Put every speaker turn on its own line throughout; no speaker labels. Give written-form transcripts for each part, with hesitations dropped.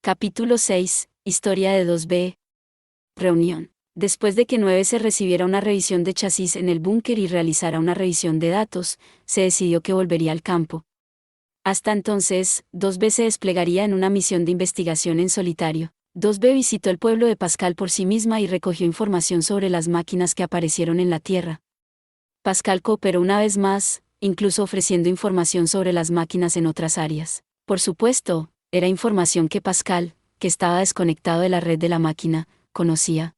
Capítulo 6. Historia de 2B. Reunión. Después de que 9C recibiera una revisión de chasis en el búnker y realizara una revisión de datos, se decidió que volvería al campo. Hasta entonces, 2B se desplegaría en una misión de investigación en solitario. 2B visitó el pueblo de Pascal por sí misma y recogió información sobre las máquinas que aparecieron en la Tierra. Pascal cooperó una vez más, incluso ofreciendo información sobre las máquinas en otras áreas. Por supuesto, era información que Pascal, que estaba desconectado de la red de la máquina, conocía.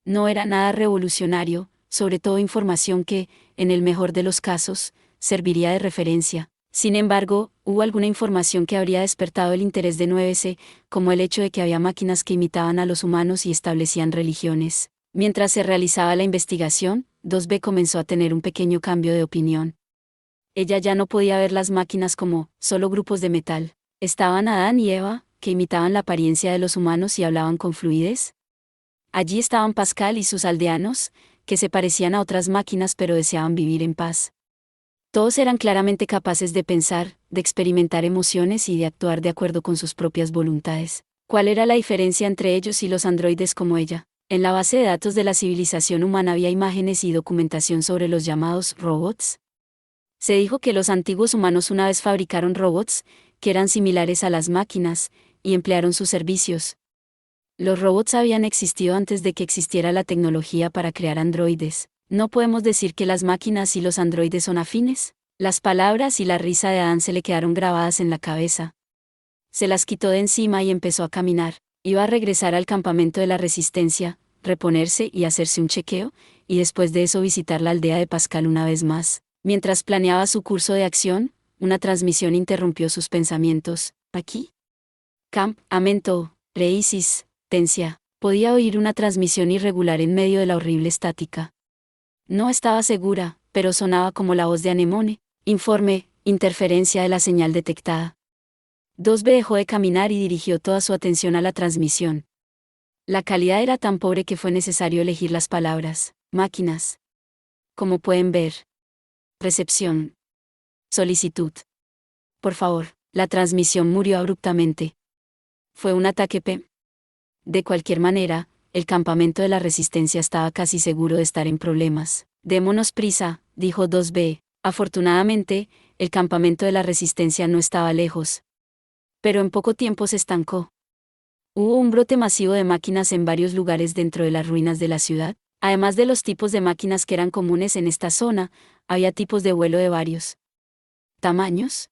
No era nada revolucionario, sobre todo información que, en el mejor de los casos, serviría de referencia. Sin embargo, hubo alguna información que habría despertado el interés de 9C, como el hecho de que había máquinas que imitaban a los humanos y establecían religiones. Mientras se realizaba la investigación, 2B comenzó a tener un pequeño cambio de opinión. Ella ya no podía ver las máquinas como solo grupos de metal. Estaban Adán y Eva, que imitaban la apariencia de los humanos y hablaban con fluidez. Allí estaban Pascal y sus aldeanos, que se parecían a otras máquinas pero deseaban vivir en paz. Todos eran claramente capaces de pensar, de experimentar emociones y de actuar de acuerdo con sus propias voluntades. ¿Cuál era la diferencia entre ellos y los androides como ella? En la base de datos de la civilización humana había imágenes y documentación sobre los llamados robots. Se dijo que los antiguos humanos una vez fabricaron robots, que eran similares a las máquinas, y emplearon sus servicios. Los robots habían existido antes de que existiera la tecnología para crear androides. ¿No podemos decir que las máquinas y los androides son afines? Las palabras y la risa de Adán se le quedaron grabadas en la cabeza. Se las quitó de encima y empezó a caminar. Iba a regresar al campamento de la Resistencia, reponerse y hacerse un chequeo, y después de eso visitar la aldea de Pascal una vez más. Mientras planeaba su curso de acción, una transmisión interrumpió sus pensamientos. Aquí. Campamento, Reisis, Tencia. Podía oír una transmisión irregular en medio de la horrible estática. No estaba segura, pero sonaba como la voz de Anemone. Informe, interferencia de la señal detectada. 2B dejó de caminar y dirigió toda su atención a la transmisión. La calidad era tan pobre que fue necesario elegir las palabras. Máquinas. Como pueden ver. Recepción. Solicitud. Por favor, la transmisión murió abruptamente. Fue un ataque P. De cualquier manera, el campamento de la Resistencia estaba casi seguro de estar en problemas. Démonos prisa, dijo 2B. Afortunadamente, el campamento de la Resistencia no estaba lejos. Pero en poco tiempo se estancó. Hubo un brote masivo de máquinas en varios lugares dentro de las ruinas de la ciudad. Además de los tipos de máquinas que eran comunes en esta zona, había tipos de vuelo de varios tamaños.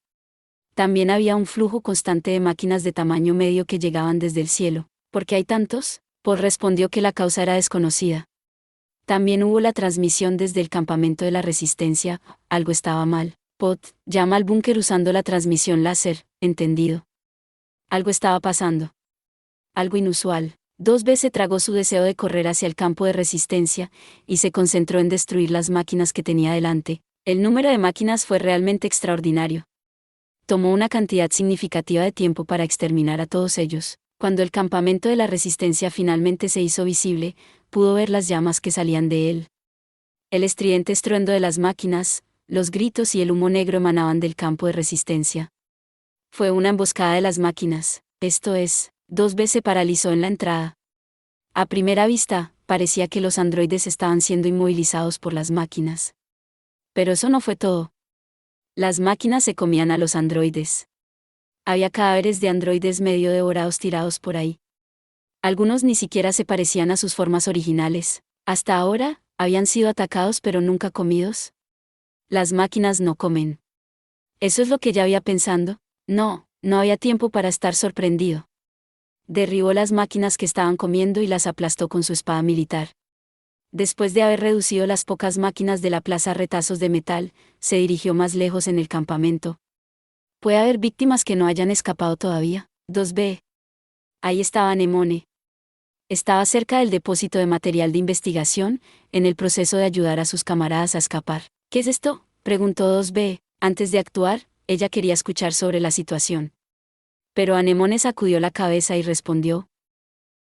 También había un flujo constante de máquinas de tamaño medio que llegaban desde el cielo. ¿Por qué hay tantos? Paul respondió que la causa era desconocida. También hubo la transmisión desde el campamento de la Resistencia. Algo estaba mal. Pot, llama al búnker usando la transmisión láser. Entendido. Algo estaba pasando. Algo inusual. 2B se tragó su deseo de correr hacia el campo de resistencia, y se concentró en destruir las máquinas que tenía delante. El número de máquinas fue realmente extraordinario. Tomó una cantidad significativa de tiempo para exterminar a todos ellos. Cuando el campamento de la Resistencia finalmente se hizo visible, pudo ver las llamas que salían de él. El estridente estruendo de las máquinas, los gritos y el humo negro emanaban del campo de resistencia. Fue una emboscada de las máquinas, esto es, 2B se paralizó en la entrada. A primera vista, parecía que los androides estaban siendo inmovilizados por las máquinas. Pero eso no fue todo. Las máquinas se comían a los androides. Había cadáveres de androides medio devorados tirados por ahí. Algunos ni siquiera se parecían a sus formas originales. Hasta ahora, habían sido atacados pero nunca comidos. Las máquinas no comen. ¿Eso es lo que ya había pensando? No había tiempo para estar sorprendido. Derribó las máquinas que estaban comiendo y las aplastó con su espada militar. Después de haber reducido las pocas máquinas de la plaza a retazos de metal, se dirigió más lejos en el campamento. ¿Puede haber víctimas que no hayan escapado todavía? 2B. Ahí estaba Anemone. Estaba cerca del depósito de material de investigación, en el proceso de ayudar a sus camaradas a escapar. ¿Qué es esto?, preguntó 2B. Antes de actuar, ella quería escuchar sobre la situación. Pero Anemone sacudió la cabeza y respondió.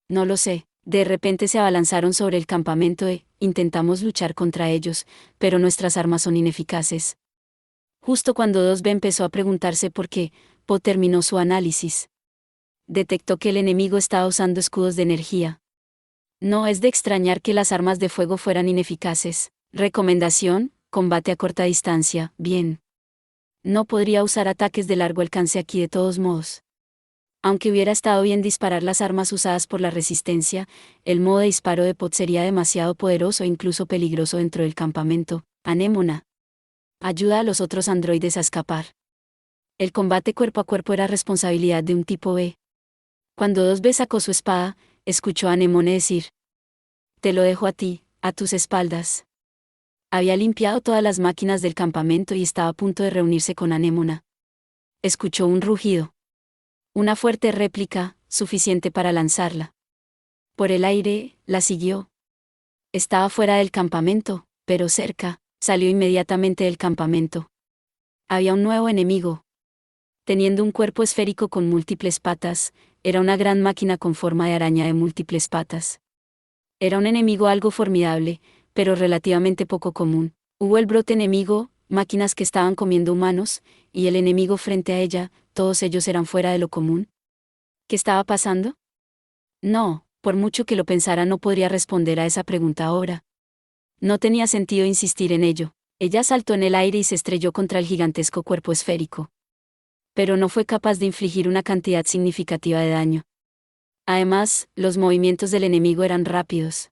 No lo sé. De repente se abalanzaron sobre el campamento e intentamos luchar contra ellos, pero nuestras armas son ineficaces. Justo cuando 2B empezó a preguntarse por qué, Poe terminó su análisis. detectó que el enemigo estaba usando escudos de energía. No es de extrañar que las armas de fuego fueran ineficaces. Recomendación: combate a corta distancia. Bien. No podría usar ataques de largo alcance aquí de todos modos. Aunque hubiera estado bien disparar las armas usadas por la resistencia, el modo de disparo de Pod sería demasiado poderoso e incluso peligroso dentro del campamento. Anémona. Ayuda a los otros androides a escapar. El combate cuerpo a cuerpo era responsabilidad de un tipo B. Cuando 2B sacó su espada, escuchó a Anemone decir: te lo dejo a ti, a tus espaldas. Había limpiado todas las máquinas del campamento y estaba a punto de reunirse con Anémona. Escuchó un rugido. Una fuerte réplica, suficiente para lanzarla. Por el aire, la siguió. Estaba fuera del campamento, pero cerca. Salió inmediatamente del campamento. Había un nuevo enemigo. Teniendo un cuerpo esférico con múltiples patas, era una gran máquina con forma de araña de múltiples patas. Era un enemigo algo formidable, pero relativamente poco común. Hubo el brote enemigo, máquinas que estaban comiendo humanos, y el enemigo frente a ella, todos ellos eran fuera de lo común. ¿Qué estaba pasando? No, por mucho que lo pensara no podría responder a esa pregunta ahora. No tenía sentido insistir en ello. Ella saltó en el aire y se estrelló contra el gigantesco cuerpo esférico. Pero no fue capaz de infligir una cantidad significativa de daño. Además, los movimientos del enemigo eran rápidos.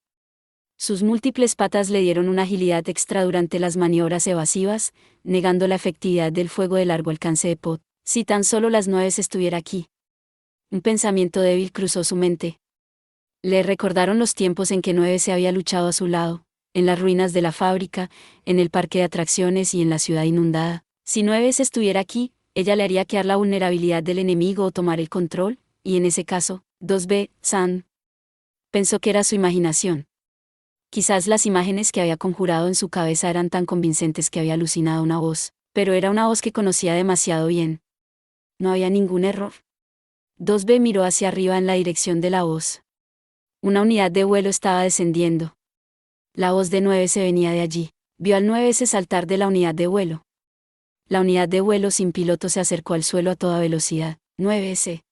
Sus múltiples patas le dieron una agilidad extra durante las maniobras evasivas, negando la efectividad del fuego de largo alcance de Pod. Si tan solo las 9 estuviera aquí. Un pensamiento débil cruzó su mente. Le recordaron los tiempos en que 9 se había luchado a su lado, en las ruinas de la fábrica, en el parque de atracciones y en la ciudad inundada. Si 9 estuviera aquí, ella le haría quedar la vulnerabilidad del enemigo o tomar el control, y en ese caso, 2B, San. Pensó que era su imaginación. Quizás las imágenes que había conjurado en su cabeza eran tan convincentes que había alucinado una voz, pero era una voz que conocía demasiado bien. No había ningún error. 2B miró hacia arriba en la dirección de la voz. Una unidad de vuelo estaba descendiendo. La voz de 9 se venía de allí. Vio al 9S saltar de la unidad de vuelo. La unidad de vuelo sin piloto se acercó al suelo a toda velocidad. 9S.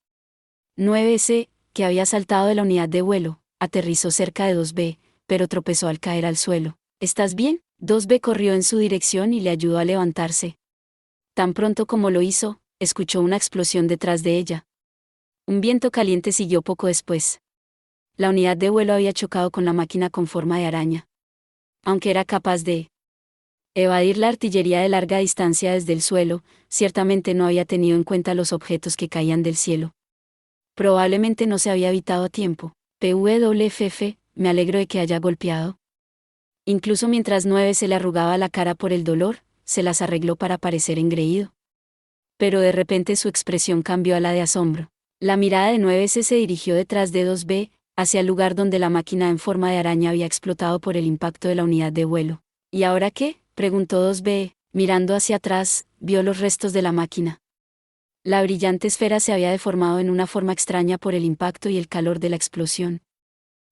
9S, que había saltado de la unidad de vuelo, aterrizó cerca de 2B, pero tropezó al caer al suelo. ¿Estás bien? 2B corrió en su dirección y le ayudó a levantarse. Tan pronto como lo hizo, escuchó una explosión detrás de ella. Un viento caliente siguió poco después. La unidad de vuelo había chocado con la máquina con forma de araña. Aunque era capaz de evadir la artillería de larga distancia desde el suelo, ciertamente no había tenido en cuenta los objetos que caían del cielo. Probablemente no se había evitado a tiempo. PWFF, me alegro de que haya golpeado. Incluso mientras 9 se le arrugaba la cara por el dolor, se las arregló para parecer engreído. Pero de repente su expresión cambió a la de asombro. La mirada de 9S se dirigió detrás de 2B, hacia el lugar donde la máquina en forma de araña había explotado por el impacto de la unidad de vuelo. ¿Y ahora qué?, preguntó 2B, mirando hacia atrás, vio los restos de la máquina. La brillante esfera se había deformado en una forma extraña por el impacto y el calor de la explosión.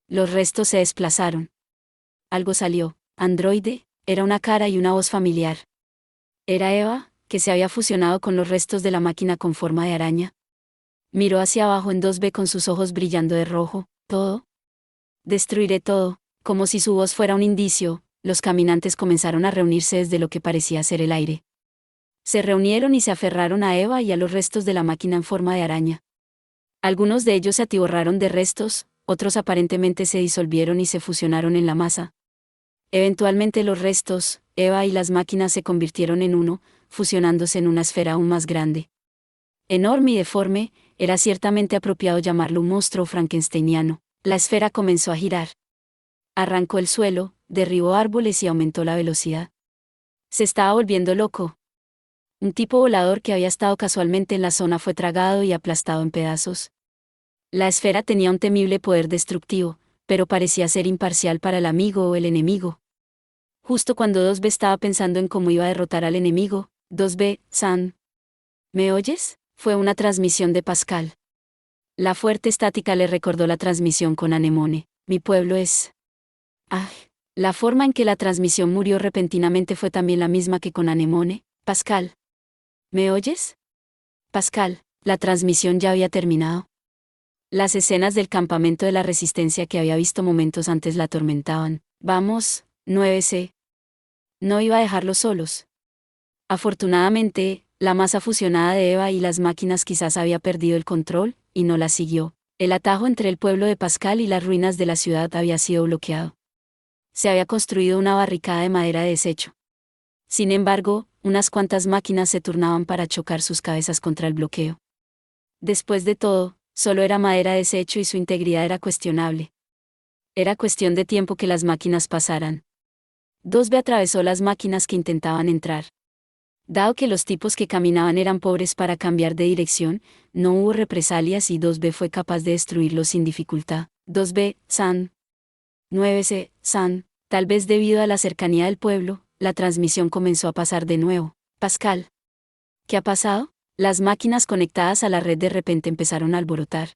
Los restos se desplazaron. Algo salió. Androide, era una cara y una voz familiar. Era Eva, que se había fusionado con los restos de la máquina con forma de araña. Miró hacia abajo en 2B con sus ojos brillando de rojo. ¿Todo? Destruiré todo. Como si su voz fuera un indicio, los caminantes comenzaron a reunirse desde lo que parecía ser el aire. Se reunieron y se aferraron a Eva y a los restos de la máquina en forma de araña. Algunos de ellos se atiborraron de restos, otros aparentemente se disolvieron y se fusionaron en la masa. Eventualmente los restos, Eva y las máquinas se convirtieron en uno, fusionándose en una esfera aún más grande. Enorme y deforme, era ciertamente apropiado llamarlo un monstruo frankensteiniano. La esfera comenzó a girar. Arrancó el suelo, derribó árboles y aumentó la velocidad. Se estaba volviendo loco. Un tipo volador que había estado casualmente en la zona fue tragado y aplastado en pedazos. La esfera tenía un temible poder destructivo, pero parecía ser imparcial para el amigo o el enemigo. Justo cuando 2B estaba pensando en cómo iba a derrotar al enemigo, 2B, San. ¿Me oyes? Fue una transmisión de Pascal. La fuerte estática le recordó la transmisión con Anemone. Mi pueblo es... Ah. La forma en que la transmisión murió repentinamente fue también la misma que con Anemone. Pascal. ¿Me oyes? Pascal, la transmisión ya había terminado. Las escenas del campamento de la resistencia que había visto momentos antes la atormentaban. Vamos, 9C. No iba a dejarlos solos. Afortunadamente, la masa fusionada de Eva y las máquinas quizás había perdido el control, y no la siguió. El atajo entre el pueblo de Pascal y las ruinas de la ciudad había sido bloqueado. Se había construido una barricada de madera de desecho. Sin embargo, unas cuantas máquinas se turnaban para chocar sus cabezas contra el bloqueo. Después de todo, solo era madera de desecho y su integridad era cuestionable. Era cuestión de tiempo que las máquinas pasaran. 2B atravesó las máquinas que intentaban entrar. Dado que los tipos que caminaban eran pobres para cambiar de dirección, no hubo represalias y 2B fue capaz de destruirlos sin dificultad. 2B, San. 9C, San. Tal vez debido a la cercanía del pueblo, la transmisión comenzó a pasar de nuevo. Pascal. ¿Qué ha pasado? Las máquinas conectadas a la red de repente empezaron a alborotar.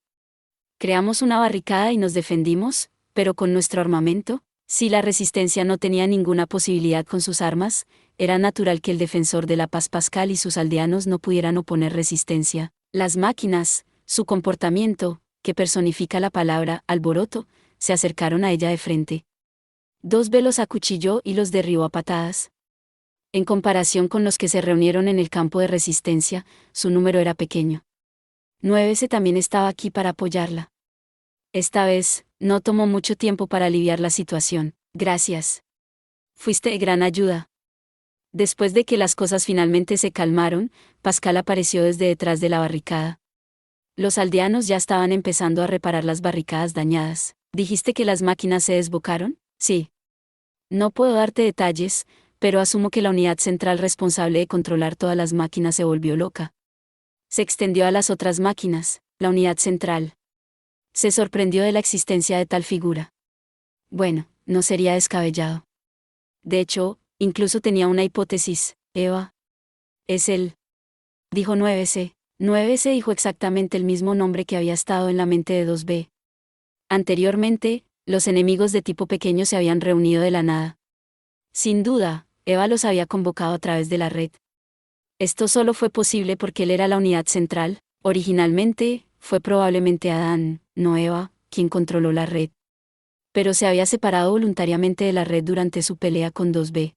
Creamos una barricada y nos defendimos, pero con nuestro armamento. Si la resistencia no tenía ninguna posibilidad con sus armas, era natural que el defensor de la paz Pascal y sus aldeanos no pudieran oponer resistencia. Las máquinas, su comportamiento, que personifica la palabra alboroto, se acercaron a ella de frente. 2B los acuchilló y los derribó a patadas. En comparación con los que se reunieron en el campo de resistencia, su número era pequeño. 9C también estaba aquí para apoyarla. Esta vez, no tomó mucho tiempo para aliviar la situación. Gracias. Fuiste de gran ayuda. Después de que las cosas finalmente se calmaron, Pascal apareció desde detrás de la barricada. Los aldeanos ya estaban empezando a reparar las barricadas dañadas. ¿Dijiste que las máquinas se desbocaron? Sí. No puedo darte detalles, pero asumo que la unidad central responsable de controlar todas las máquinas se volvió loca. Se extendió a las otras máquinas, la unidad central. Se sorprendió de la existencia de tal figura. Bueno, no sería descabellado. De hecho, incluso tenía una hipótesis. Eva. Es él. Dijo 9C. 9C dijo exactamente el mismo nombre que había estado en la mente de 2B. Anteriormente, los enemigos de tipo pequeño se habían reunido de la nada. Sin duda, Eva los había convocado a través de la red. Esto solo fue posible porque él era la unidad central. Originalmente, fue probablemente Adán, no Eva, quien controló la red. Pero se había separado voluntariamente de la red durante su pelea con 2B.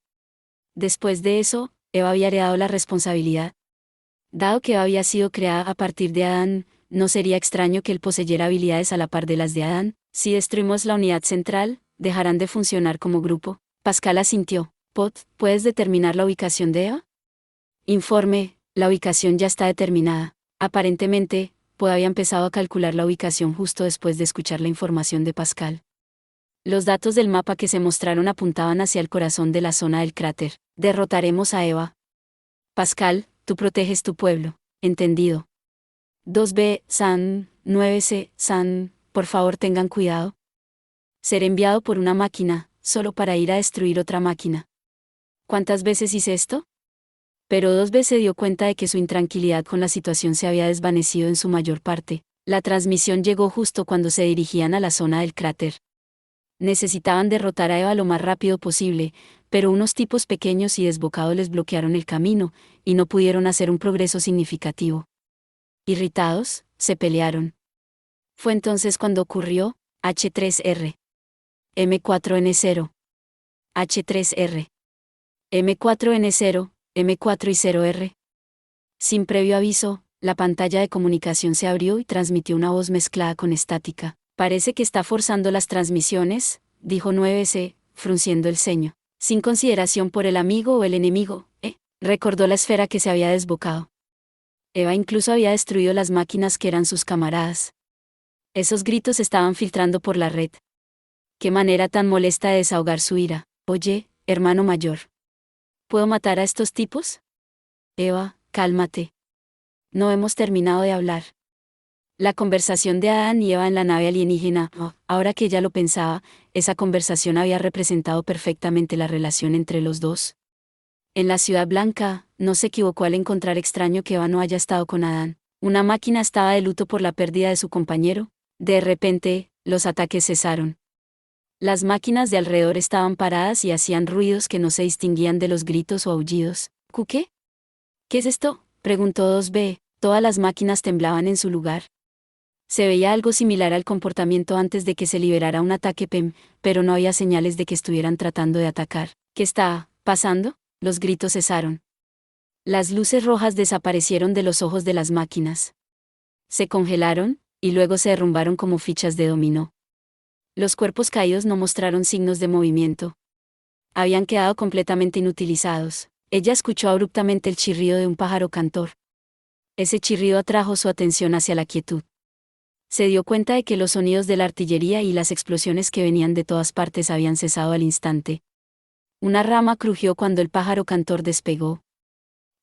Después de eso, Eva había heredado la responsabilidad. Dado que Eva había sido creada a partir de Adán, no sería extraño que él poseyera habilidades a la par de las de Adán. Si destruimos la unidad central, dejarán de funcionar como grupo. Pascal asintió. Pot, ¿puedes determinar la ubicación de Eva? Informe, la ubicación ya está determinada. Aparentemente, Pod había empezado a calcular la ubicación justo después de escuchar la información de Pascal. Los datos del mapa que se mostraron apuntaban hacia el corazón de la zona del cráter. Derrotaremos a Eva. Pascal, tú proteges tu pueblo. Entendido. 2B, San, 9C, San, por favor tengan cuidado. Ser enviado por una máquina, solo para ir a destruir otra máquina. ¿Cuántas veces hice esto? Pero 2B se dio cuenta de que su intranquilidad con la situación se había desvanecido en su mayor parte. La transmisión llegó justo cuando se dirigían a la zona del cráter. Necesitaban derrotar a Eva lo más rápido posible, pero unos tipos pequeños y desbocados les bloquearon el camino, y no pudieron hacer un progreso significativo. Irritados, se pelearon. Fue entonces cuando ocurrió, H3R. M4N0. H3R. M4N0, M4 y 0R. Sin previo aviso, la pantalla de comunicación se abrió y transmitió una voz mezclada con estática. Parece que está forzando las transmisiones, dijo 9C, frunciendo el ceño. Sin consideración por el amigo o el enemigo, recordó la esfera que se había desbocado. Eva incluso había destruido las máquinas que eran sus camaradas. Esos gritos estaban filtrando por la red. Qué manera tan molesta de desahogar su ira. Oye, hermano mayor. ¿Puedo matar a estos tipos? Eva, cálmate. No hemos terminado de hablar. La conversación de Adán y Eva en la nave alienígena, ahora que ella lo pensaba, esa conversación había representado perfectamente la relación entre los dos. En la Ciudad Blanca, no se equivocó al encontrar extraño que Eva no haya estado con Adán. Una máquina estaba de luto por la pérdida de su compañero. De repente, los ataques cesaron. Las máquinas de alrededor estaban paradas y hacían ruidos que no se distinguían de los gritos o aullidos. ¿Qué? ¿Qué es esto?, preguntó 2B. Todas las máquinas temblaban en su lugar. Se veía algo similar al comportamiento antes de que se liberara un ataque PEM, pero no había señales de que estuvieran tratando de atacar. ¿Qué está pasando? Los gritos cesaron. Las luces rojas desaparecieron de los ojos de las máquinas. Se congelaron, y luego se derrumbaron como fichas de dominó. Los cuerpos caídos no mostraron signos de movimiento. Habían quedado completamente inutilizados. Ella escuchó abruptamente el chirrido de un pájaro cantor. Ese chirrido atrajo su atención hacia la quietud. Se dio cuenta de que los sonidos de la artillería y las explosiones que venían de todas partes habían cesado al instante. Una rama crujió cuando el pájaro cantor despegó.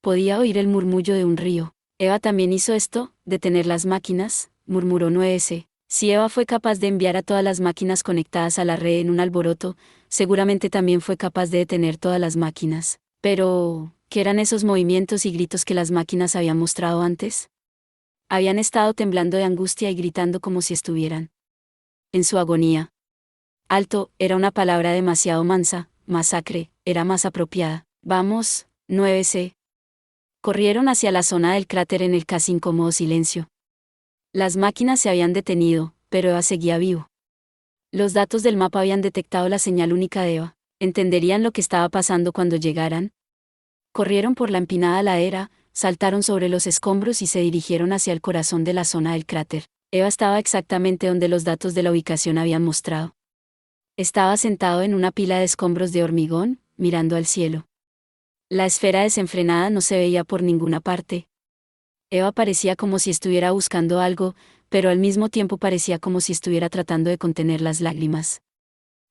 Podía oír el murmullo de un río. Eva también hizo esto, detener las máquinas, murmuró 9S. Si Eva fue capaz de enviar a todas las máquinas conectadas a la red en un alboroto, seguramente también fue capaz de detener todas las máquinas. Pero, ¿qué eran esos movimientos y gritos que las máquinas habían mostrado antes? Habían estado temblando de angustia y gritando como si estuvieran en su agonía. Alto, era una palabra demasiado mansa, masacre, era más apropiada. Vamos, 9C. Corrieron hacia la zona del cráter en el casi incómodo silencio. Las máquinas se habían detenido, pero Eva seguía vivo. Los datos del mapa habían detectado la señal única de Eva. ¿Entenderían lo que estaba pasando cuando llegaran? Corrieron por la empinada ladera, saltaron sobre los escombros y se dirigieron hacia el corazón de la zona del cráter. Eva estaba exactamente donde los datos de la ubicación habían mostrado. Estaba sentado en una pila de escombros de hormigón, mirando al cielo. La esfera desenfrenada no se veía por ninguna parte. Eva parecía como si estuviera buscando algo, pero al mismo tiempo parecía como si estuviera tratando de contener las lágrimas.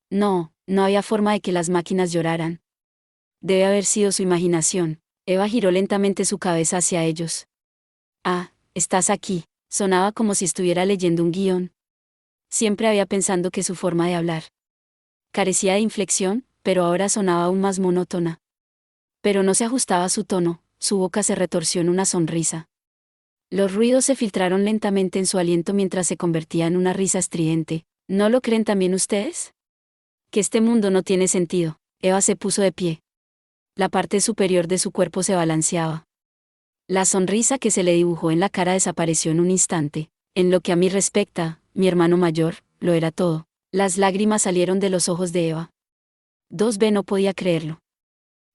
No había forma de que las máquinas lloraran. Debe haber sido su imaginación. Eva giró lentamente su cabeza hacia ellos. Ah, estás aquí. Sonaba como si estuviera leyendo un guión. Siempre había pensado que su forma de hablar carecía de inflexión, pero ahora sonaba aún más monótona. Pero no se ajustaba a su tono, su boca se retorció en una sonrisa. Los ruidos se filtraron lentamente en su aliento mientras se convertía en una risa estridente. ¿No lo creen también ustedes? Que este mundo no tiene sentido. Eva se puso de pie. La parte superior de su cuerpo se balanceaba. La sonrisa que se le dibujó en la cara desapareció en un instante. En lo que a mí respecta, mi hermano mayor, lo era todo. Las lágrimas salieron de los ojos de Eva. 2B no podía creerlo.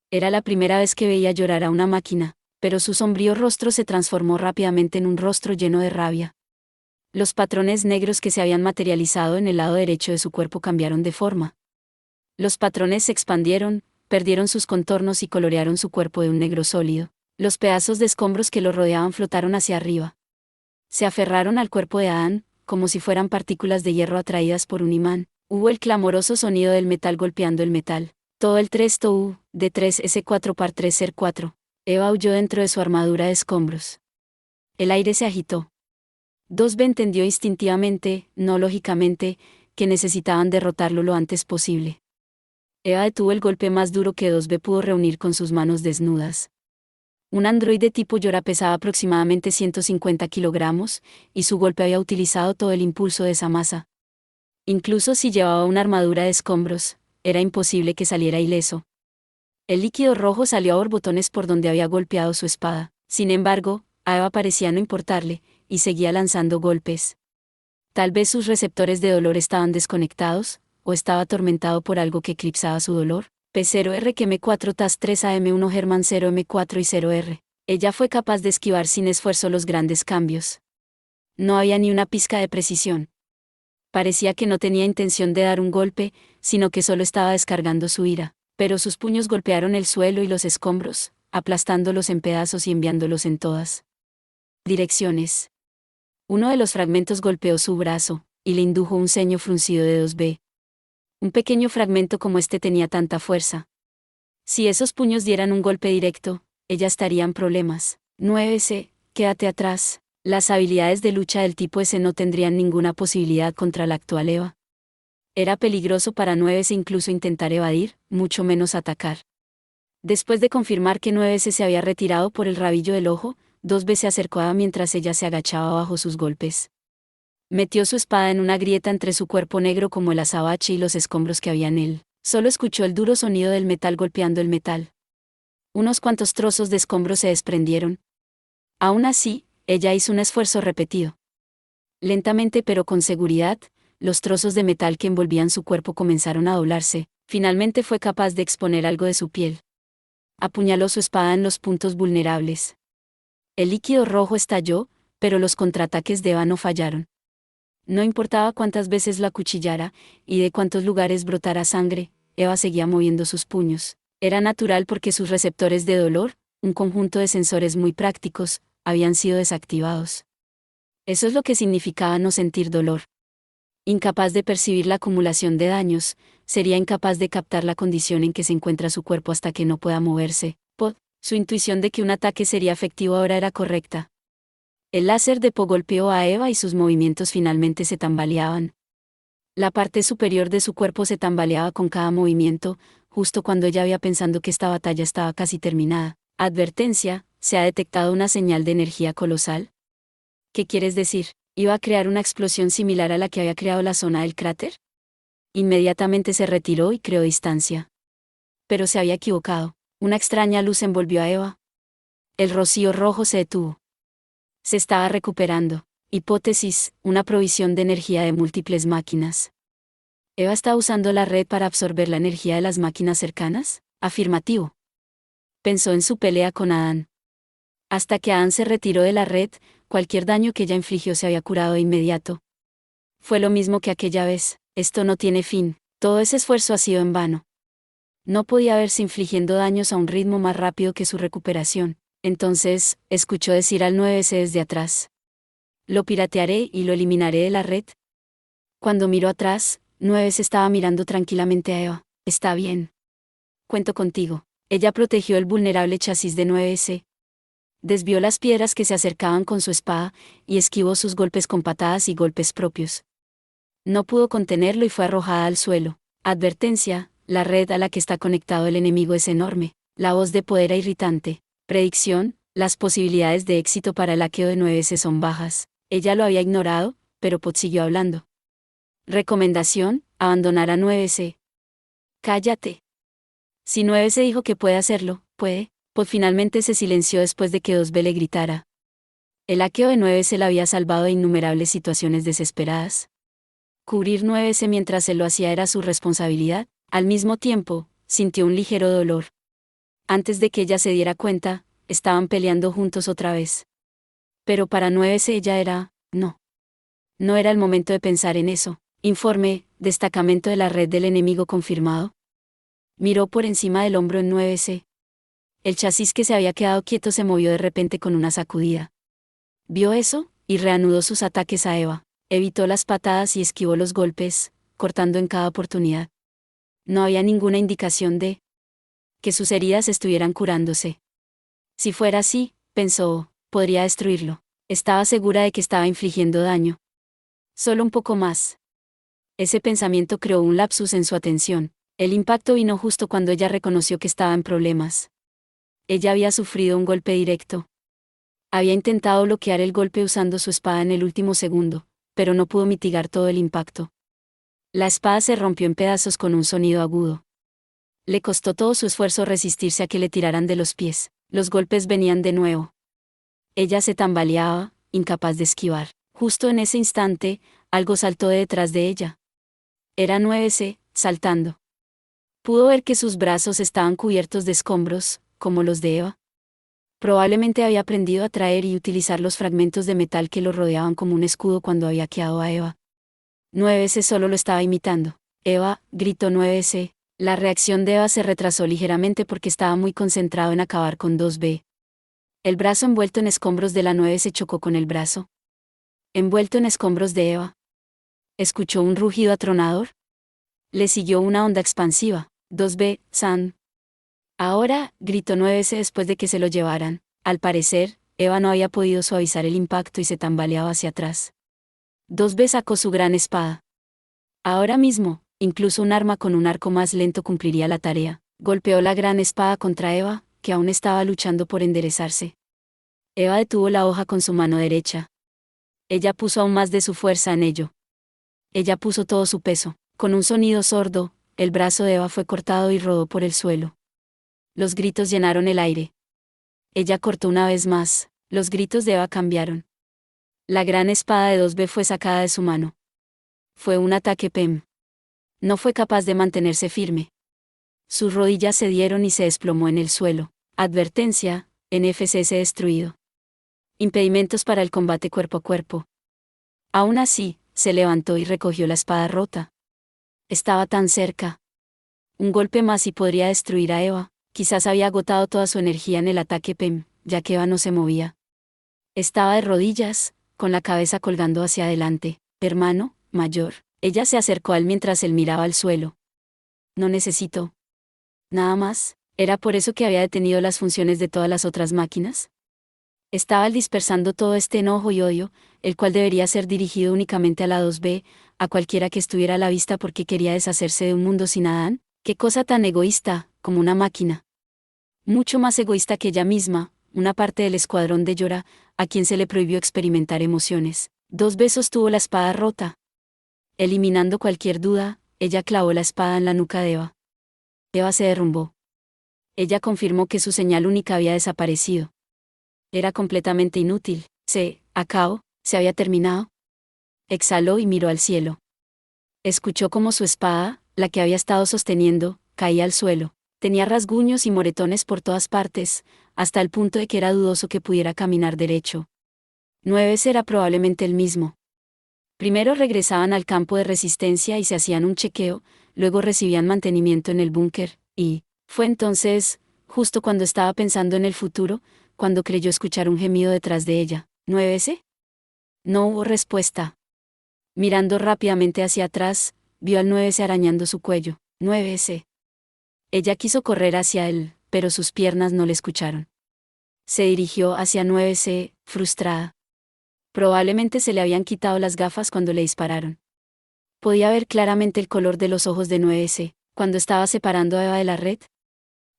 Era la primera vez que veía llorar a una máquina, pero su sombrío rostro se transformó rápidamente en un rostro lleno de rabia. Los patrones negros que se habían materializado en el lado derecho de su cuerpo cambiaron de forma. Los patrones se expandieron, perdieron sus contornos y colorearon su cuerpo de un negro sólido. Los pedazos de escombros que lo rodeaban flotaron hacia arriba. Se aferraron al cuerpo de Adán, como si fueran partículas de hierro atraídas por un imán. Hubo el clamoroso sonido del metal golpeando el metal. Todo el 3 TOU, de 3S4 par 3 ser 4. Eva huyó dentro de su armadura de escombros. El aire se agitó. 2B entendió instintivamente, no lógicamente, que necesitaban derrotarlo lo antes posible. Eva detuvo el golpe más duro que 2B pudo reunir con sus manos desnudas. Un androide tipo Yora pesaba aproximadamente 150 kilogramos, y su golpe había utilizado todo el impulso de esa masa. Incluso si llevaba una armadura de escombros, era imposible que saliera ileso. El líquido rojo salió a borbotones por donde había golpeado su espada. Sin embargo, a Eva parecía no importarle, y seguía lanzando golpes. Tal vez sus receptores de dolor estaban desconectados, o estaba atormentado por algo que eclipsaba su dolor. P0R que M4 TAS 3 AM1 German 0 M4 y 0R. Ella fue capaz de esquivar sin esfuerzo los grandes cambios. No había ni una pizca de precisión. Parecía que no tenía intención de dar un golpe, sino que solo estaba descargando su ira, pero sus puños golpearon el suelo y los escombros, aplastándolos en pedazos y enviándolos en todas direcciones. Uno de los fragmentos golpeó su brazo, y le indujo un ceño fruncido de 2B. Un pequeño fragmento como este tenía tanta fuerza. Si esos puños dieran un golpe directo, ella estaría en problemas. 9C, quédate atrás. Las habilidades de lucha del tipo S no tendrían ninguna posibilidad contra la actual Eva. Era peligroso para 9C incluso intentar evadir, mucho menos atacar. Después de confirmar que 9C se había retirado por el rabillo del ojo, 2B se acercó a Eva mientras ella se agachaba bajo sus golpes. Metió su espada en una grieta entre su cuerpo negro como el azabache y los escombros que había en él. Solo escuchó el duro sonido del metal golpeando el metal. Unos cuantos trozos de escombros se desprendieron. Aún así, ella hizo un esfuerzo repetido. Lentamente pero con seguridad, los trozos de metal que envolvían su cuerpo comenzaron a doblarse. Finalmente fue capaz de exponer algo de su piel. Apuñaló su espada en los puntos vulnerables. El líquido rojo estalló, pero los contraataques de Eva no fallaron. No importaba cuántas veces la acuchillara, y de cuántos lugares brotara sangre, Eva seguía moviendo sus puños. Era natural porque sus receptores de dolor, un conjunto de sensores muy prácticos, habían sido desactivados. Eso es lo que significaba no sentir dolor. Incapaz de percibir la acumulación de daños, sería incapaz de captar la condición en que se encuentra su cuerpo hasta que no pueda moverse. Su intuición de que un ataque sería efectivo ahora era correcta. El láser de Po golpeó a Eva y sus movimientos finalmente se tambaleaban. La parte superior de su cuerpo se tambaleaba con cada movimiento, justo cuando ella había pensado que esta batalla estaba casi terminada. Advertencia, ¿se ha detectado una señal de energía colosal? ¿Qué quieres decir? ¿Iba a crear una explosión similar a la que había creado la zona del cráter? Inmediatamente se retiró y creó distancia. Pero se había equivocado. Una extraña luz envolvió a Eva. El rocío rojo se detuvo. Se estaba recuperando. Hipótesis, una provisión de energía de múltiples máquinas. ¿Eva está usando la red para absorber la energía de las máquinas cercanas? Afirmativo. Pensó en su pelea con Adán. Hasta que Adán se retiró de la red, cualquier daño que ella infligió se había curado de inmediato. Fue lo mismo que aquella vez. Esto no tiene fin. Todo ese esfuerzo ha sido en vano. No podía verse infligiendo daños a un ritmo más rápido que su recuperación. Entonces, escuchó decir al 9S desde atrás. Lo piratearé y lo eliminaré de la red. Cuando miró atrás, 9S estaba mirando tranquilamente a Eva. Está bien. Cuento contigo. Ella protegió el vulnerable chasis de 9S. Desvió las piedras que se acercaban con su espada, y esquivó sus golpes con patadas y golpes propios. No pudo contenerlo y fue arrojada al suelo. Advertencia, la red a la que está conectado el enemigo es enorme. La voz de Po era irritante. Predicción, las posibilidades de éxito para el hackeo de 9S son bajas. Ella lo había ignorado, pero Po siguió hablando. Recomendación, abandonar a 9S. Cállate. Si 9S dijo que puede hacerlo, puede. Po finalmente se silenció después de que 2B le gritara. El hackeo de 9S la había salvado de innumerables situaciones desesperadas. Cubrir 9S mientras él lo hacía era su responsabilidad. Al mismo tiempo, sintió un ligero dolor. Antes de que ella se diera cuenta, estaban peleando juntos otra vez. Pero para 9S ella era, no. No era el momento de pensar en eso. Informe, destacamento de la red del enemigo confirmado. Miró por encima del hombro en 9S. El chasis que se había quedado quieto se movió de repente con una sacudida. Vio eso, y reanudó sus ataques a Eva. Evitó las patadas y esquivó los golpes, cortando en cada oportunidad. No había ninguna indicación de que sus heridas estuvieran curándose. Si fuera así, pensó, podría destruirlo. Estaba segura de que estaba infligiendo daño. Solo un poco más. Ese pensamiento creó un lapsus en su atención. El impacto vino justo cuando ella reconoció que estaba en problemas. Ella había sufrido un golpe directo. Había intentado bloquear el golpe usando su espada en el último segundo, pero no pudo mitigar todo el impacto. La espada se rompió en pedazos con un sonido agudo. Le costó todo su esfuerzo resistirse a que le tiraran de los pies. Los golpes venían de nuevo. Ella se tambaleaba, incapaz de esquivar. Justo en ese instante, algo saltó de detrás de ella. Era 9S, saltando. Pudo ver que sus brazos estaban cubiertos de escombros, como los de Eva. Probablemente había aprendido a traer y utilizar los fragmentos de metal que lo rodeaban como un escudo cuando había hackeado a Eva. 9S solo lo estaba imitando. Eva, gritó 9S. La reacción de Eva se retrasó ligeramente porque estaba muy concentrado en acabar con 2B. El brazo envuelto en escombros de la 9S chocó con el brazo envuelto en escombros de Eva. ¿Escuchó un rugido atronador? Le siguió una onda expansiva. 2B, San. Ahora, gritó 9S después de que se lo llevaran. Al parecer, Eva no había podido suavizar el impacto y se tambaleaba hacia atrás. 2B sacó su gran espada. Ahora mismo, incluso un arma con un arco más lento cumpliría la tarea. Golpeó la gran espada contra Eva, que aún estaba luchando por enderezarse. Eva detuvo la hoja con su mano derecha. Ella puso aún más de su fuerza en ello. Ella puso todo su peso. Con un sonido sordo, el brazo de Eva fue cortado y rodó por el suelo. Los gritos llenaron el aire. Ella cortó una vez más. Los gritos de Eva cambiaron. La gran espada de 2B fue sacada de su mano. Fue un ataque PEM. No fue capaz de mantenerse firme. Sus rodillas cedieron y se desplomó en el suelo. Advertencia: NFCS destruido. Impedimentos para el combate cuerpo a cuerpo. Aún así, se levantó y recogió la espada rota. Estaba tan cerca. Un golpe más y podría destruir a Eva. Quizás había agotado toda su energía en el ataque PEM, ya que Eva no se movía. Estaba de rodillas, con la cabeza colgando hacia adelante. Hermano mayor. Ella se acercó a él mientras él miraba al suelo. No necesito nada más. ¿Era por eso que había detenido las funciones de todas las otras máquinas? Estaba él dispersando todo este enojo y odio, el cual debería ser dirigido únicamente a la 2B, a cualquiera que estuviera a la vista porque quería deshacerse de un mundo sin Adán. Qué cosa tan egoísta, como una máquina. Mucho más egoísta que ella misma, una parte del escuadrón de Yora, a quien se le prohibió experimentar emociones. 2B sostuvo la espada rota. Eliminando cualquier duda, ella clavó la espada en la nuca de Eva. Eva se derrumbó. Ella confirmó que su señal única había desaparecido. Era completamente inútil. Se acabó, se había terminado. Exhaló y miró al cielo. Escuchó cómo su espada, la que había estado sosteniendo, caía al suelo. Tenía rasguños y moretones por todas partes, hasta el punto de que era dudoso que pudiera caminar derecho. 9 era probablemente el mismo. Primero regresaban al campo de resistencia y se hacían un chequeo, luego recibían mantenimiento en el búnker, y fue entonces, justo cuando estaba pensando en el futuro, cuando creyó escuchar un gemido detrás de ella. ¿9S? No hubo respuesta. Mirando rápidamente hacia atrás, vio al 9S arañando su cuello. 9S. Ella quiso correr hacia él, pero sus piernas no le escucharon. Se dirigió hacia 9S, frustrada. Probablemente se le habían quitado las gafas cuando le dispararon. Podía ver claramente el color de los ojos de 9S, cuando estaba separando a Eva de la red.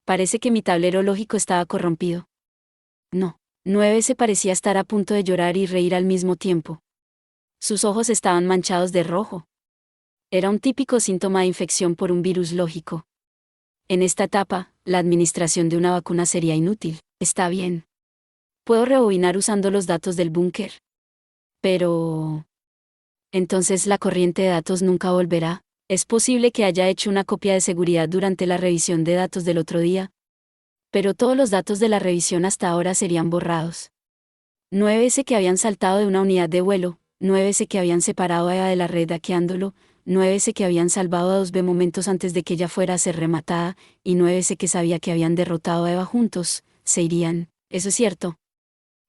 Parece que mi tablero lógico estaba corrompido. No. 9S parecía estar a punto de llorar y reír al mismo tiempo. Sus ojos estaban manchados de rojo. Era un típico síntoma de infección por un virus lógico. En esta etapa, la administración de una vacuna sería inútil. Está bien. Puedo rebobinar usando los datos del búnker. Pero... entonces la corriente de datos nunca volverá. Es posible que haya hecho una copia de seguridad durante la revisión de datos del otro día. Pero todos los datos de la revisión hasta ahora serían borrados. 9S que habían saltado de una unidad de vuelo, 9S que habían separado a Eva de la red hackeándolo, 9S que habían salvado a 2B momentos antes de que ella fuera a ser rematada, y 9S que sabía que habían derrotado a Eva juntos, se irían. Eso es cierto.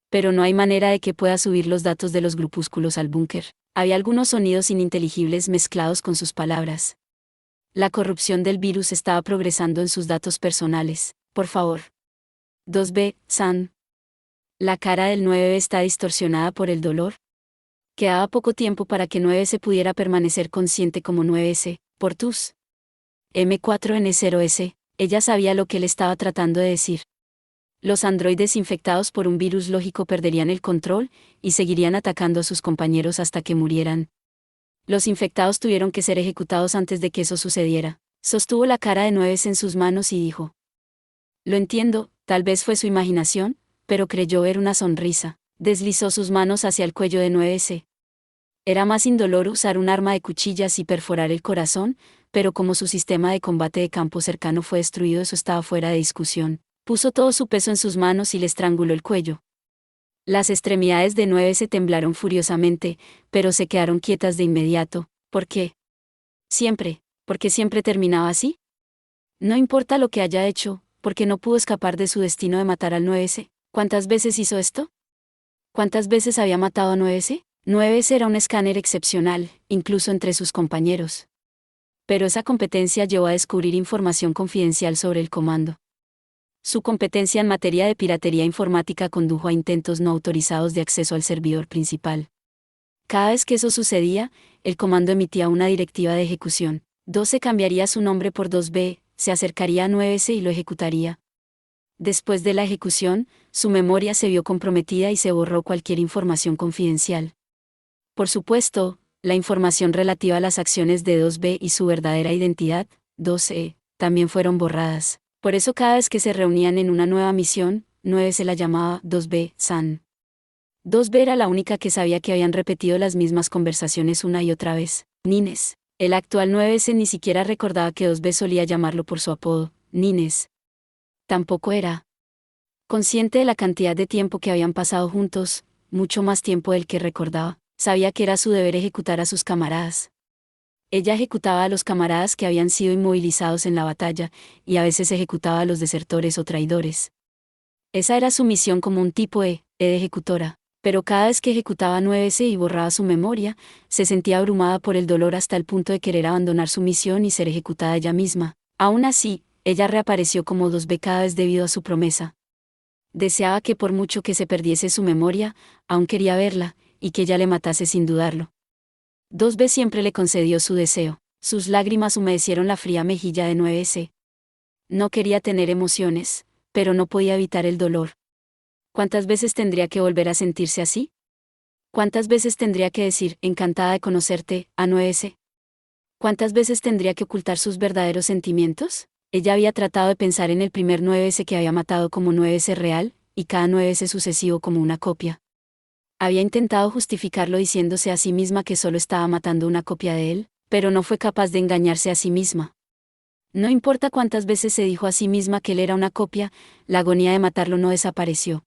Pero no hay manera de que pueda subir los datos de los grupúsculos al búnker. Había algunos sonidos ininteligibles mezclados con sus palabras. La corrupción del virus estaba progresando en sus datos personales. Por favor. 2B, San. La cara del 9 está distorsionada por el dolor. Quedaba poco tiempo para que 9S pudiera permanecer consciente como 9S, por tus M4N0S, ella sabía lo que él estaba tratando de decir. Los androides infectados por un virus lógico perderían el control, y seguirían atacando a sus compañeros hasta que murieran. Los infectados tuvieron que ser ejecutados antes de que eso sucediera. Sostuvo la cara de 9S en sus manos y dijo: lo entiendo, tal vez fue su imaginación, pero creyó ver una sonrisa. Deslizó sus manos hacia el cuello de 9S. Era más indoloro usar un arma de cuchillas y perforar el corazón, pero como su sistema de combate de campo cercano fue destruido, eso estaba fuera de discusión. Puso todo su peso en sus manos y le estranguló el cuello. Las extremidades de 9S temblaron furiosamente, pero se quedaron quietas de inmediato. ¿Por qué? Porque siempre terminaba así. No importa lo que haya hecho, porque no pudo escapar de su destino de matar al 9S. ¿Cuántas veces hizo esto? ¿Cuántas veces había matado a 9S? 9S era un escáner excepcional, incluso entre sus compañeros. Pero esa competencia llevó a descubrir información confidencial sobre el comando. Su competencia en materia de piratería informática condujo a intentos no autorizados de acceso al servidor principal. Cada vez que eso sucedía, el comando emitía una directiva de ejecución. 12 cambiaría su nombre por 2B, se acercaría a 9S y lo ejecutaría. Después de la ejecución, su memoria se vio comprometida y se borró cualquier información confidencial. Por supuesto, la información relativa a las acciones de 2B y su verdadera identidad, 2E, también fueron borradas. Por eso cada vez que se reunían en una nueva misión, 9 se la llamaba 2B, San. 2B era la única que sabía que habían repetido las mismas conversaciones una y otra vez. Nines. El actual 9S ni siquiera recordaba que 2B solía llamarlo por su apodo, Nines. Tampoco era consciente de la cantidad de tiempo que habían pasado juntos, mucho más tiempo del que recordaba. Sabía que era su deber ejecutar a sus camaradas. Ella ejecutaba a los camaradas que habían sido inmovilizados en la batalla, y a veces ejecutaba a los desertores o traidores. Esa era su misión como un tipo de ejecutora. Pero cada vez que ejecutaba 9S y borraba su memoria, se sentía abrumada por el dolor hasta el punto de querer abandonar su misión y ser ejecutada ella misma. Aún así, ella reapareció como 2B cada vez debido a su promesa. Deseaba que por mucho que se perdiese su memoria, aún quería verla, y que ella le matase sin dudarlo. 2B siempre le concedió su deseo. Sus lágrimas humedecieron la fría mejilla de 9S. No quería tener emociones, pero no podía evitar el dolor. ¿Cuántas veces tendría que volver a sentirse así? ¿Cuántas veces tendría que decir, encantada de conocerte, a 9S? ¿Cuántas veces tendría que ocultar sus verdaderos sentimientos? Ella había tratado de pensar en el primer 9S que había matado como 9S real, y cada 9S sucesivo como una copia. Había intentado justificarlo diciéndose a sí misma que solo estaba matando una copia de él, pero no fue capaz de engañarse a sí misma. No importa cuántas veces se dijo a sí misma que él era una copia, la agonía de matarlo no desapareció.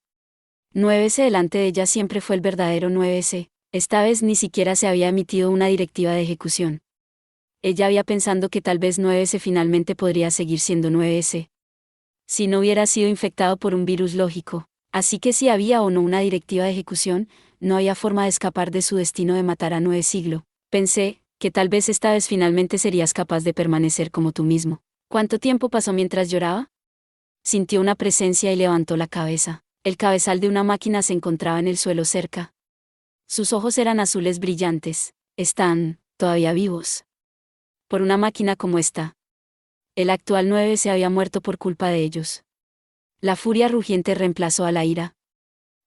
9S delante de ella siempre fue el verdadero 9S, esta vez ni siquiera se había emitido una directiva de ejecución. Ella había pensando que tal vez 9S finalmente podría seguir siendo 9S. Si no hubiera sido infectado por un virus lógico. Así que si había o no una directiva de ejecución, no había forma de escapar de su destino de matar a 9 siglo. Pensé, que tal vez esta vez finalmente serías capaz de permanecer como tú mismo. ¿Cuánto tiempo pasó mientras lloraba? Sintió una presencia y levantó la cabeza. El cabezal de una máquina se encontraba en el suelo cerca. Sus ojos eran azules brillantes. Están, todavía vivos. Por una máquina como esta. El actual 9 se había muerto por culpa de ellos. La furia rugiente reemplazó a la ira.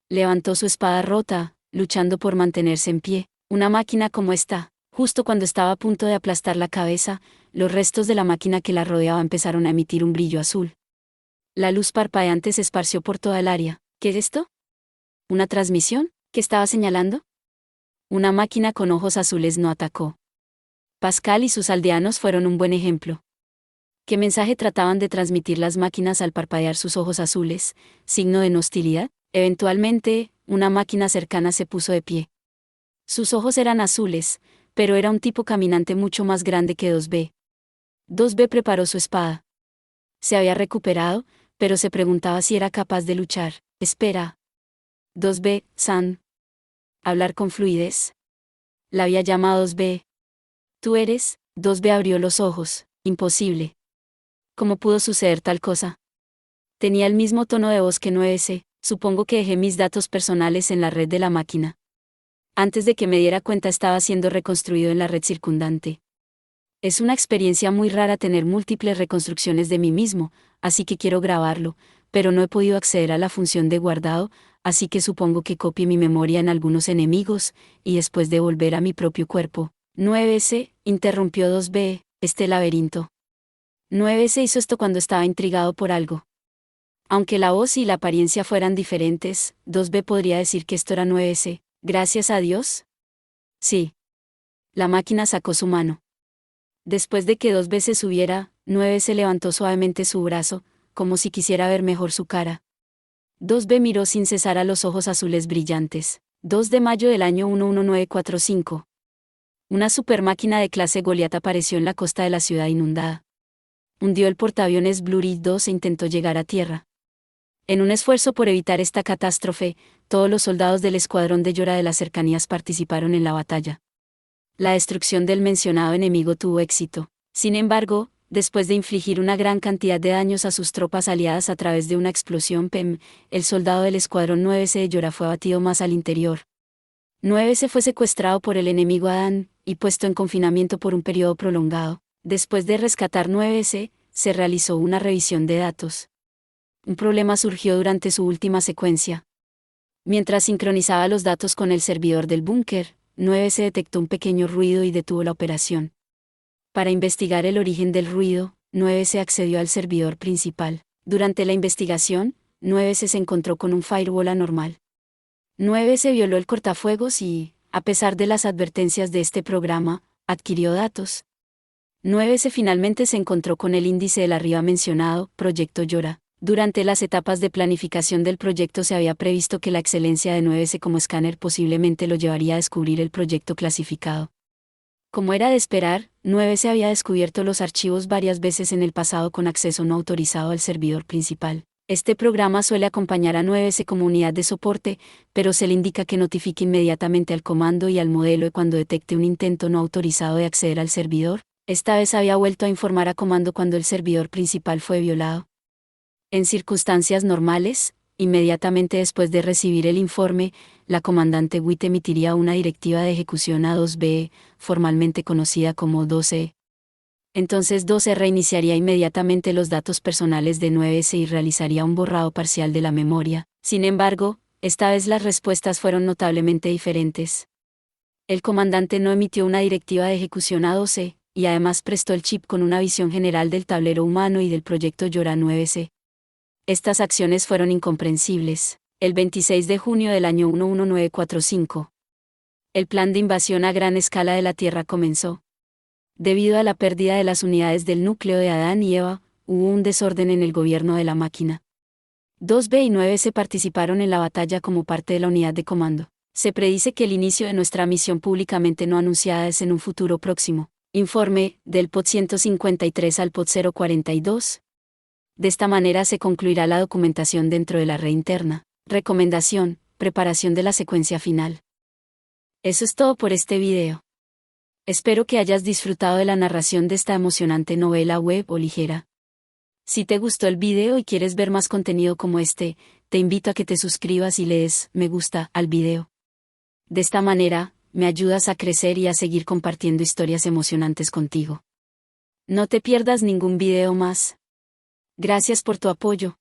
Levantó su espada rota, luchando por mantenerse en pie. Una máquina como esta. Justo cuando estaba a punto de aplastar la cabeza, los restos de la máquina que la rodeaba empezaron a emitir un brillo azul. La luz parpadeante se esparció por toda el área. ¿Qué es esto? ¿Una transmisión? ¿Qué estaba señalando? Una máquina con ojos azules no atacó. Pascal y sus aldeanos fueron un buen ejemplo. ¿Qué mensaje trataban de transmitir las máquinas al parpadear sus ojos azules? ¿Signo de no hostilidad? Eventualmente, una máquina cercana se puso de pie. Sus ojos eran azules, pero era un tipo caminante mucho más grande que 2B. 2B preparó su espada. Se había recuperado, pero se preguntaba si era capaz de luchar. Espera. 2B, San. Hablar con fluidez. La había llamado 2B. ¿Tú eres? 2B abrió los ojos. Imposible. ¿Cómo pudo suceder tal cosa? Tenía el mismo tono de voz que 9S. Supongo que dejé mis datos personales en la red de la máquina. Antes de que me diera cuenta estaba siendo reconstruido en la red circundante. Es una experiencia muy rara tener múltiples reconstrucciones de mí mismo, así que quiero grabarlo, pero no he podido acceder a la función de guardado, así que supongo que copie mi memoria en algunos enemigos, y después de volver a mi propio cuerpo. 9S, interrumpió 2B, este laberinto. 9S hizo esto cuando estaba intrigado por algo. Aunque la voz y la apariencia fueran diferentes, 2B podría decir que esto era 9S. ¿Gracias a Dios? Sí. La máquina sacó su mano. Después de que 2 veces subiera, 9 levantó suavemente su brazo, como si quisiera ver mejor su cara. 2B miró sin cesar a los ojos azules brillantes. 2 de mayo del año 11945. Una supermáquina de clase Goliath apareció en la costa de la ciudad inundada. Hundió el portaaviones Blue Ridge 2 e intentó llegar a tierra. En un esfuerzo por evitar esta catástrofe, todos los soldados del escuadrón de Yora de las cercanías participaron en la batalla. La destrucción del mencionado enemigo tuvo éxito. Sin embargo, después de infligir una gran cantidad de daños a sus tropas aliadas a través de una explosión PEM, el soldado del escuadrón 9C de Yora fue abatido más al interior. 9C fue secuestrado por el enemigo Adán, y puesto en confinamiento por un periodo prolongado. Después de rescatar 9C, se realizó una revisión de datos. Un problema surgió durante su última secuencia. Mientras sincronizaba los datos con el servidor del búnker, 9 detectó un pequeño ruido y detuvo la operación. Para investigar el origen del ruido, 9 accedió al servidor principal. Durante la investigación, 9 se encontró con un firewall anormal. 9 se violó el cortafuegos y, a pesar de las advertencias de este programa, adquirió datos. 9 se finalmente se encontró con el índice del arriba mencionado, Proyecto Llora. Durante las etapas de planificación del proyecto se había previsto que la excelencia de 9S como escáner posiblemente lo llevaría a descubrir el proyecto clasificado. Como era de esperar, 9S había descubierto los archivos varias veces en el pasado con acceso no autorizado al servidor principal. Este programa suele acompañar a 9S como unidad de soporte, pero se le indica que notifique inmediatamente al comando y al modelo cuando detecte un intento no autorizado de acceder al servidor. Esta vez había vuelto a informar a comando cuando el servidor principal fue violado. En circunstancias normales, inmediatamente después de recibir el informe, la comandante WIT emitiría una directiva de ejecución a 2B, formalmente conocida como 2E. Entonces 2E reiniciaría inmediatamente los datos personales de 9S y realizaría un borrado parcial de la memoria. Sin embargo, esta vez las respuestas fueron notablemente diferentes. El comandante no emitió una directiva de ejecución a 2E, y además prestó el chip con una visión general del tablero humano y del proyecto Llora 9C. Estas acciones fueron incomprensibles. El 26 de junio del año 11945. El plan de invasión a gran escala de la Tierra comenzó. Debido a la pérdida de las unidades del núcleo de Adán y Eva, hubo un desorden en el gobierno de la máquina. 2B y 9 se participaron en la batalla como parte de la unidad de comando. Se predice que el inicio de nuestra misión públicamente no anunciada es en un futuro próximo. Informe, del POD 153 al POD 042. De esta manera se concluirá la documentación dentro de la red interna. Recomendación, preparación de la secuencia final. Eso es todo por este video. Espero que hayas disfrutado de la narración de esta emocionante novela web o ligera. Si te gustó el video y quieres ver más contenido como este, te invito a que te suscribas y le des me gusta al video. De esta manera, me ayudas a crecer y a seguir compartiendo historias emocionantes contigo. No te pierdas ningún video más. Gracias por tu apoyo.